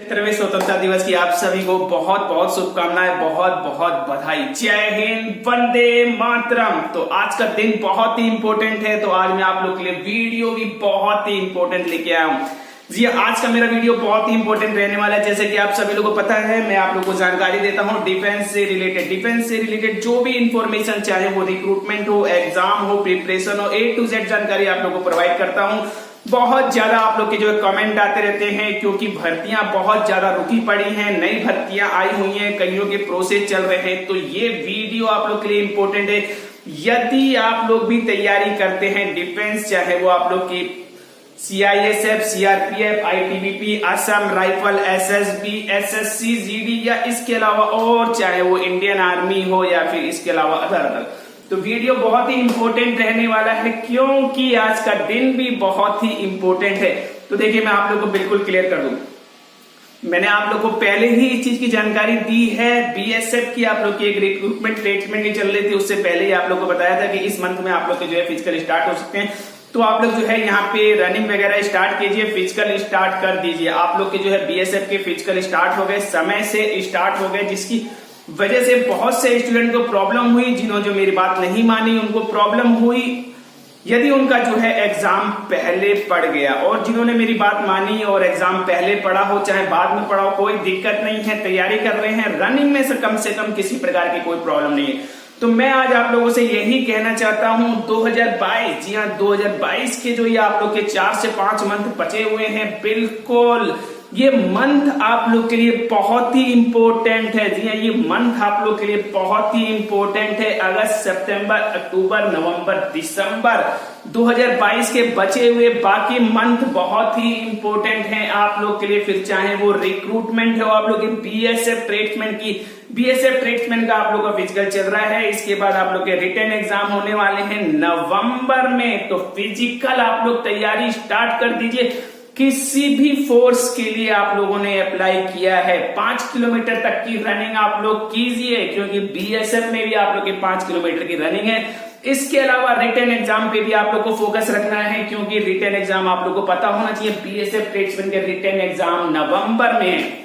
17वें स्वतंत्रता दिवस की आप सभी को बहुत बहुत शुभकामनाएं, बहुत बहुत बधाई। जय हिंद, वंदे मातरम। तो आज का दिन बहुत ही इंपॉर्टेंट है, तो आज मैं आप लोग के लिए वीडियो भी बहुत ही इंपॉर्टेंट लेके आया हूँ। जी आज का मेरा वीडियो बहुत ही इंपॉर्टेंट रहने वाला है। जैसे कि आप सभी लोगों को पता है, मैं आप लोगों को जानकारी देता हूँ डिफेंस से रिलेटेड जो भी इंफॉर्मेशन, चाहे वो रिक्रूटमेंट हो, एग्जाम हो, प्रिपरेशन हो, A to Z जानकारी आप लोगों को प्रोवाइड करता हूँ। बहुत ज्यादा आप लोग के जो है कमेंट आते रहते हैं, क्योंकि भर्तियां बहुत ज्यादा रुकी पड़ी हैं, नई भर्तियां आई हुई हैं, कईयों के प्रोसेस चल रहे हैं। तो ये वीडियो आप लोग के लिए इंपॉर्टेंट है। यदि आप लोग भी तैयारी करते हैं डिफेंस, चाहे वो आप लोग की CISF, CRPF, ITBP, Assam rifle, SSB, SSC, GD या इसके अलावा और चाहे वो इंडियन आर्मी हो या फिर इसके अलावा अदर, तो वीडियो बहुत ही इंपॉर्टेंट रहने वाला है, क्योंकि आज का दिन भी बहुत ही इंपॉर्टेंट है। तो देखिए मैं आप लोगों को बिल्कुल क्लियर कर दूं, मैंने आप लोगों को पहले ही इस चीज की जानकारी दी है। BSF की आप लोग की एक रिक्रूटमेंट प्लेसमेंट नहीं चल रही थी, उससे पहले ही आप लोग को बताया था कि इस मंथ में आप लोग के जो है फिजिकल स्टार्ट हो सकते हैं। तो आप लोग जो है यहाँ पे रनिंग वगैरह स्टार्ट कीजिए, फिजिकल स्टार्ट कर दीजिए। आप लोग के जो है BSF के फिजिकल स्टार्ट हो गए, समय से स्टार्ट हो गए, जिसकी वजह से बहुत से स्टूडेंट को प्रॉब्लम हुई। जिन्होंने जो मेरी बात नहीं मानी उनको प्रॉब्लम हुई यदि उनका जो है एग्जाम पहले पड़ गया, और जिन्होंने मेरी बात मानी और एग्जाम पहले पड़ा हो चाहे बाद में पड़ा हो, कोई दिक्कत नहीं है, तैयारी कर रहे हैं, रनिंग में से कम किसी प्रकार की कोई प्रॉब्लम नहीं है। तो मैं आज आप लोगों से यही कहना चाहता हूं, 2022, जी हाँ 2022 के जो ये आप लोग के 4 से 5 मंथ बचे हुए हैं, बिल्कुल ये मंथ आप लोग के लिए बहुत ही इंपॉर्टेंट है। जी हाँ, ये मंथ आप लोग के लिए बहुत ही इंपॉर्टेंट है। अगस्त, सितंबर, अक्टूबर, नवंबर, दिसंबर 2022 के बचे हुए बाकी मंथ बहुत ही इंपॉर्टेंट हैं आप लोग के लिए। फिर चाहे वो रिक्रूटमेंट हो, आप लोग की BSF ट्रेड्समैन का आप लोग का फिजिकल चल रहा है। इसके बाद आप लोग के रिटन एग्जाम होने वाले हैं नवंबर में, तो फिजिकल आप लोग तैयारी स्टार्ट कर दीजिए। किसी भी फोर्स के लिए आप लोगों ने अप्लाई किया है, 5 किलोमीटर तक की रनिंग आप लोग कीजिए, क्योंकि BSF में भी आप लोग के 5 किलोमीटर की रनिंग है। इसके अलावा रिटन एग्जाम पे भी आप लोग को फोकस रखना है, क्योंकि रिटन एग्जाम आप लोग को पता होना चाहिए BSF ट्रेड्समैन के रिटन एग्जाम नवंबर में है।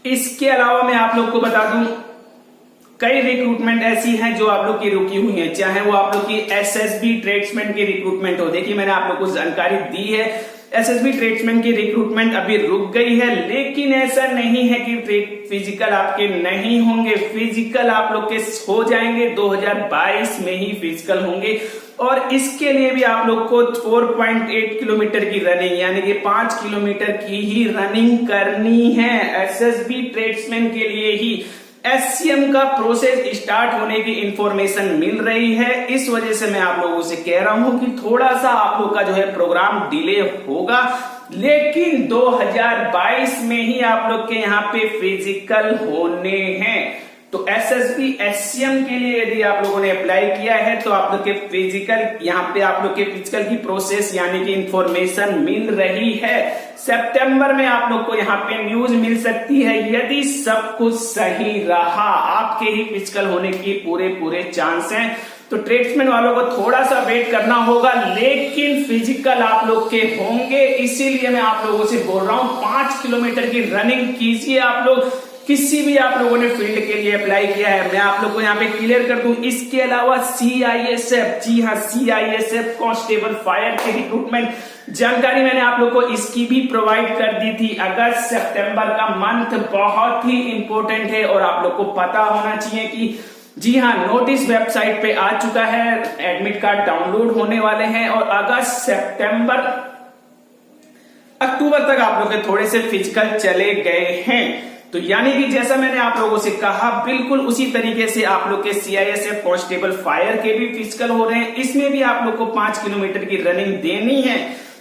इसके अलावा मैं आप लोग को बता दूं, कई रिक्रूटमेंट ऐसी हैं जो आप लोग की रुकी हुई हैं, चाहे वो आप लोग की SSB ट्रेड्समैन की रिक्रूटमेंट हो। देखिए मैंने आप लोग को जानकारी दी है, SSB ट्रेड्समैन की रिक्रूटमेंट अभी रुक गई है, लेकिन ऐसा नहीं है कि फिजिकल आपके नहीं होंगे। फिजिकल आप लोग के हो जाएंगे, 2022 में ही फिजिकल होंगे। और इसके लिए भी आप लोग को 4.8 किलोमीटर की रनिंग, यानी कि 5 किलोमीटर की ही रनिंग करनी है। SSB ट्रेड्समैन के लिए ही SCM का प्रोसेस स्टार्ट होने की इंफॉर्मेशन मिल रही है। इस वजह से मैं आप लोगों से कह रहा हूं कि थोड़ा सा आप लोग का जो है प्रोग्राम डिले होगा, लेकिन 2022 में ही आप लोग के यहाँ पे फिजिकल होने हैं। तो SSB SCM के लिए यदि आप लोगों ने अप्लाई किया है, तो आप लोग के फिजिकल, यहाँ पे आप लोग के फिजिकल की प्रोसेस यानी कि इंफॉर्मेशन मिल रही है। सितंबर में आप लोग को यहाँ पे न्यूज मिल सकती है, यदि सब कुछ सही रहा, आपके ही फिजिकल होने की पूरे चांस हैं। तो ट्रेड्समैन वालों को थोड़ा सा वेट करना होगा, लेकिन फिजिकल आप लोग के होंगे। इसीलिए मैं आप लोगों से बोल रहा हूं 5 किलोमीटर की रनिंग कीजिए। आप लोग किसी भी आप लोगों ने फील्ड के लिए अप्लाई किया है, मैं आप लोग को यहाँ पे क्लियर कर दूं। इसके अलावा CISF, जी हाँ CISF कांस्टेबल फायर की रिक्रूटमेंट जानकारी मैंने आप लोग को इसकी भी प्रोवाइड कर दी थी। अगस्त सितंबर का मंथ बहुत ही इंपॉर्टेंट है, और आप लोग को पता होना चाहिए कि जी हाँ नोटिस वेबसाइट पे आ चुका है, एडमिट कार्ड डाउनलोड होने वाले हैं, और अगस्त, सितंबर, अक्टूबर तक आप लोग के थोड़े से फिजिकल चले गए हैं। तो यानी कि जैसा मैंने आप लोगों से कहा, बिल्कुल उसी तरीके से आप लोग के CISF कांस्टेबल फायर के भी फिजिकल हो रहे हैं। इसमें भी आप लोग को 5 किलोमीटर की रनिंग देनी है।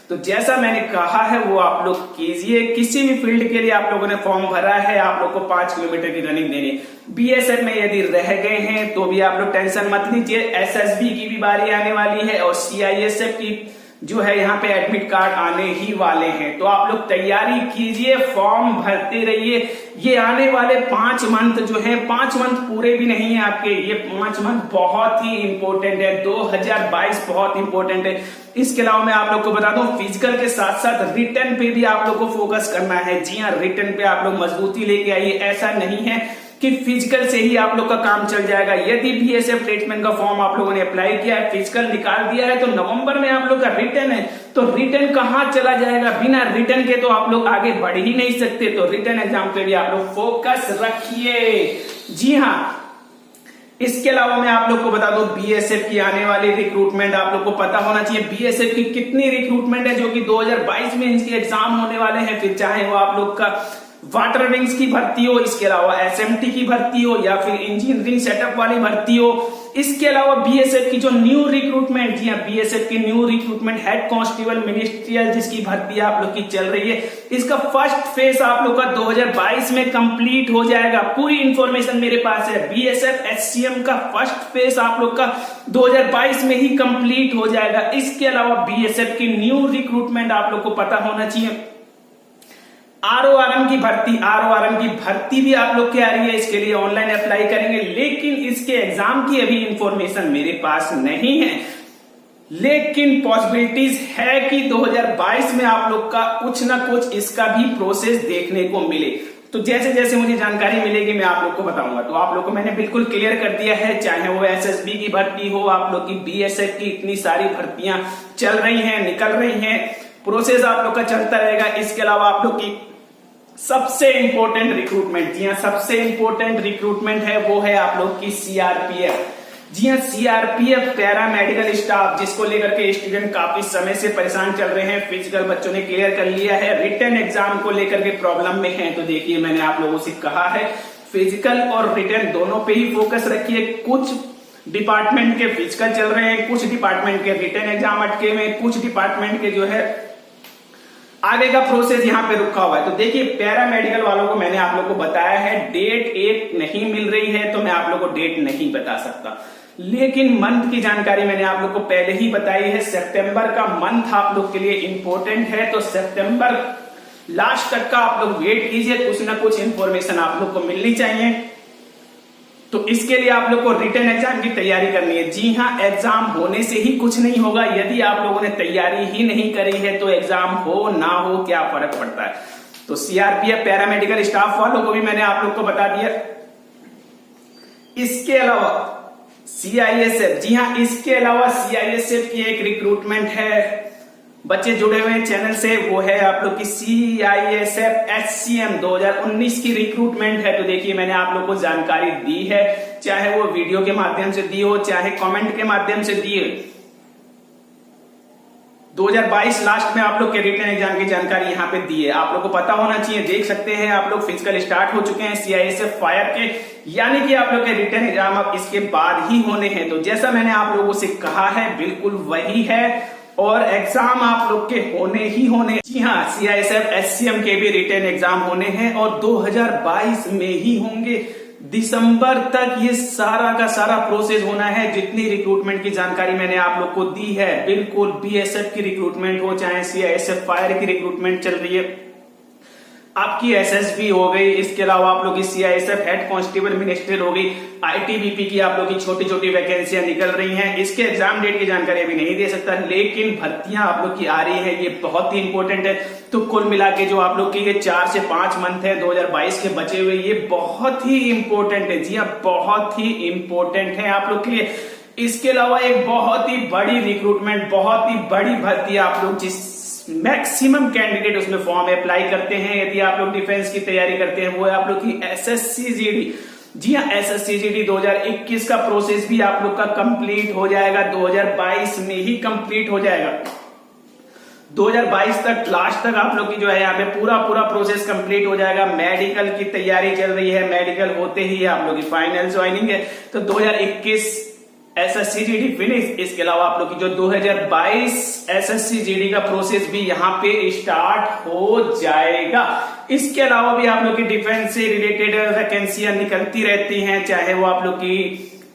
तो जैसा मैंने कहा है वो आप लोग कीजिए। किसी भी फील्ड के लिए आप लोगों ने फॉर्म भरा है, आप लोग को 5 किलोमीटर की रनिंग देनी है। BSF में यदि रह गए हैं तो भी आप लोग टेंशन मत लीजिए, SSB की भी बारी आने वाली है, और CISF की जो है यहाँ पे एडमिट कार्ड आने ही वाले हैं। तो आप लोग तैयारी कीजिए, फॉर्म भरते रहिए। ये आने वाले 5 मंथ जो है, 5 मंथ पूरे भी नहीं है आपके, ये 5 मंथ बहुत ही इंपॉर्टेंट है। 2022 बहुत इंपॉर्टेंट है। इसके अलावा मैं आप लोग को बता दूं, फिजिकल के साथ साथ रिटर्न पे भी आप लोग को फोकस करना है। जी हाँ, रिटर्न पे आप लोग मजबूती लेके आइए। ऐसा नहीं है कि फिजिकल से ही आप लोग का काम चल जाएगा। यदि बीएसएफ प्लेसमेंट का फॉर्म आप लोगों ने अप्लाई किया है, फिजिकल निकाल दिया है, तो नवंबर में आप लोग का रिटर्न है, तो रिटर्न कहां चला जाएगा? बिना रिटर्न के तो आप लोग आगे बढ़ ही नहीं सकते। तो रिटर्न एग्जाम पे भी आप लोग फोकस रखिए। जी हाँ, इसके अलावा मैं आप लोग को बता दूं, बीएसएफ की आने वाली रिक्रूटमेंट आप लोग को पता होना चाहिए। बीएसएफ की कितनी रिक्रूटमेंट है जो कि 2022 में इनके एग्जाम होने वाले हैं। फिर चाहे वो आप लोग का वाटर विंग्स की भर्ती हो, इसके अलावा एसएमटी की भर्ती हो, या फिर इंजीनियरिंग सेटअप वाली भर्ती हो। इसके अलावा बीएसएफ की जो न्यू रिक्रूटमेंट, जी हाँ, बीएसएफ की new recruitment head constable ministerial जिसकी भर्ती आप लोग की चल रही है, इसका फर्स्ट फेज आप लोग का 2022 में कंप्लीट हो जाएगा। पूरी इंफॉर्मेशन मेरे पास है। बीएसएफ एचसीएम का फर्स्ट फेज आप लोग का 2022 में ही कंप्लीट हो जाएगा। इसके अलावा बीएसएफ की न्यू रिक्रूटमेंट आप लोग को पता होना चाहिए। आरओआरएम की भर्ती भी आप लोग की आ रही है। इसके लिए ऑनलाइन अप्लाई करेंगे, लेकिन इसके एग्जाम की अभी इंफॉर्मेशन मेरे पास नहीं है। लेकिन पॉसिबिलिटीज है कि 2022 में आप लोग का कुछ ना कुछ इसका भी प्रोसेस देखने को मिले। तो जैसे जैसे मुझे जानकारी मिलेगी मैं आप लोग को बताऊंगा। तो आप लोग को मैंने बिल्कुल क्लियर कर दिया है, चाहे वो एसएसबी की भर्ती हो, आप लोग की बीएसएफ की इतनी सारी भर्तियां चल रही हैं, निकल रही हैं, प्रोसेस आप लोग का चलता रहेगा। इसके अलावा आप लोग की सबसे इंपॉर्टेंट रिक्रूटमेंट, जी हाँ, सबसे इंपॉर्टेंट रिक्रूटमेंट है वो है आप लोग की सीआरपीएफ। जी हाँ, सीआरपीएफ पैरा मेडिकल स्टाफ, जिसको लेकर के स्टूडेंट काफी समय से परेशान चल रहे हैं। फिजिकल बच्चों ने क्लियर कर लिया है, रिटन एग्जाम को लेकर के प्रॉब्लम में है। तो देखिए, मैंने आप लोगों से कहा है फिजिकल और रिटन दोनों पे ही फोकस रखिए। कुछ डिपार्टमेंट के फिजिकल चल रहे हैं, कुछ डिपार्टमेंट के रिटन एग्जाम अटके में, कुछ डिपार्टमेंट के जो है आगे का प्रोसेस यहाँ पे रुका हुआ है। तो देखिए, पैरा मेडिकल वालों को मैंने आप लोग को बताया है, डेट एक नहीं मिल रही है, तो मैं आप लोग को डेट नहीं बता सकता। लेकिन मंथ की जानकारी मैंने आप लोग को पहले ही बताई है। सितंबर का मंथ आप लोग के लिए इंपॉर्टेंट है, तो सितंबर लास्ट तक का आप लोग वेट कीजिए। कुछ ना कुछ इंफॉर्मेशन आप लोग को मिलनी चाहिए। तो इसके लिए आप लोग को रिटन एग्जाम की तैयारी करनी है। जी हाँ, एग्जाम होने से ही कुछ नहीं होगा। यदि आप लोगों ने तैयारी ही नहीं करी है तो एग्जाम हो ना हो क्या फर्क पड़ता है। तो सीआरपीएफ पैरामेडिकल स्टाफ वालों को भी मैंने आप लोग को बता दिया। इसके अलावा सीआईएसएफ, जी हाँ, इसके अलावा सीआईएसएफ की एक रिक्रूटमेंट है, बच्चे जुड़े हुए हैं चैनल से, वो है आप लोग की सीआईएसएफ एचसीएम 2019 की रिक्रूटमेंट है। तो देखिए, मैंने आप लोग को जानकारी दी है, चाहे वो वीडियो के माध्यम से दी हो, चाहे कमेंट के माध्यम से दी है। 2022 लास्ट में आप लोग के रिटन एग्जाम की जानकारी यहाँ पे दी है, आप लोग को पता होना चाहिए। देख सकते हैं आप लोग, फिजिकल स्टार्ट हो चुके हैं सीआईएसएफ फायर के, यानी कि आप लोग के रिटन एग्जाम अब इसके बाद ही होने हैं। तो जैसा मैंने आप लोगों से कहा है बिल्कुल वही है, और एग्जाम आप लोग के होने ही होने। जी हाँ, सीआईएसएफ एचसीएम के भी रिटन एग्जाम होने हैं और 2022 में ही होंगे। दिसंबर तक ये सारा का सारा प्रोसेस होना है। जितनी रिक्रूटमेंट की जानकारी मैंने आप लोग को दी है, बिल्कुल बीएसएफ की रिक्रूटमेंट हो, चाहे सीआईएसएफ फायर की रिक्रूटमेंट चल रही है, आपकी एसएसबी हो गई, इसके अलावा आप लोग की सीआईएसएफ हेड कांस्टेबल मिनिस्ट्रियल हो गई, आईटीबीपी की आप लोग की छोटी छोटी वैकेंसियां निकल रही हैं। इसके एग्जाम डेट की जानकारी अभी नहीं दे सकता, लेकिन भर्तियां आप लोग की आ रही है, ये बहुत ही इंपॉर्टेंट है। तो कुल मिला के जो आप लोग की ये 4 से 5 मंथ है 2022 के बचे हुए, ये बहुत ही इंपॉर्टेंट है। जी हाँ, बहुत ही इंपॉर्टेंट है आप लोग के लिए। इसके अलावा एक बहुत ही बड़ी रिक्रूटमेंट, बहुत ही बड़ी भर्ती आप लोग जिस मैक्सिमम कैंडिडेट उसमें फॉर्म अप्लाई करते हैं, यदि आप लोग डिफेंस की तैयारी करते हैं, वो है आप लोग की एसएससी जीडी। जी हाँ, एसएससी जीडी 2021 का प्रोसेस भी आप लोग का कंप्लीट हो जाएगा, 2022 में ही कंप्लीट हो जाएगा। 2022 तक लास्ट तक आप लोग की जो है यहाँ पे पूरा प्रोसेस कंप्लीट हो जाएगा। मेडिकल की तैयारी चल रही है, मेडिकल होते ही आप लोग की फाइनल ज्वाइनिंग है। तो 2021 एसएससी जीडी फिनिश। इसके अलावा आप लोग की जो 2022 एसएससी जीडी का प्रोसेस भी यहाँ पे स्टार्ट हो जाएगा। इसके अलावा भी आप लोग की डिफेंस से रिलेटेड वैकेंसियां निकलती रहती हैं, चाहे वो आप लोग की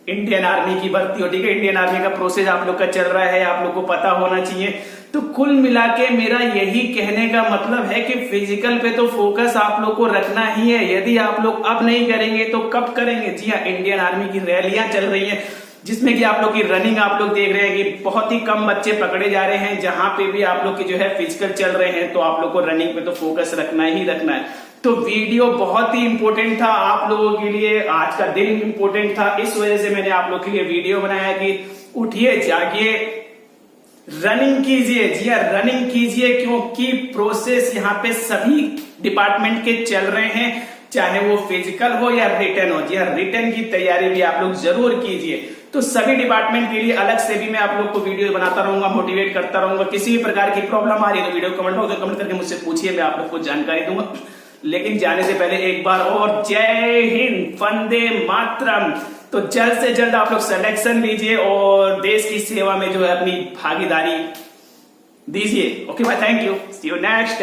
इंडियन आर्मी की भर्ती हो, ठीक है, इंडियन आर्मी का प्रोसेस आप लोग का चल रहा है, आप लोग को पता होना चाहिए। तो कुल मिला के मेरा यही कहने का मतलब है कि फिजिकल पे तो फोकस आप लोग को रखना ही है। यदि आप लोग अब नहीं करेंगे तो कब करेंगे? जी हाँ, इंडियन आर्मी की रैलियां चल रही हैं जिसमें कि आप लोग की रनिंग आप लोग देख रहे हैं कि बहुत ही कम बच्चे पकड़े जा रहे हैं। जहां पे भी आप लोग की जो है फिजिकल चल रहे हैं तो आप लोग को रनिंग पे तो फोकस रखना ही रखना है। तो वीडियो बहुत ही इंपॉर्टेंट था आप लोगों के लिए, आज का दिन इंपॉर्टेंट था, इस वजह से मैंने आप लोग के लिए वीडियो बनाया कि उठिए जागिए रनिंग कीजिए। जी हाँ, रनिंग कीजिए क्योंकि प्रोसेस यहाँ पे सभी डिपार्टमेंट के चल रहे हैं, चाहे वो फिजिकल हो या रिटर्न हो। जी हाँ, रिटर्न की तैयारी भी आप लोग जरूर कीजिए। तो सभी डिपार्टमेंट के लिए अलग से भी मैं आप लोग को वीडियो बनाता रहूंगा, मोटिवेट करता रहूंगा। किसी भी प्रकार की प्रॉब्लम आ रही है तो वीडियो कमेंट बॉक्स में कमेंट करके मुझसे पूछिए, मैं आप लोग को जानकारी दूंगा। लेकिन जाने से पहले एक बार और जय हिंद, वंदे मातरम। तो जल्द से जल्द आप लोग सिलेक्शन लीजिए और देश की सेवा में जो है अपनी भागीदारी दीजिए। ओके भाई, thank you, see you next.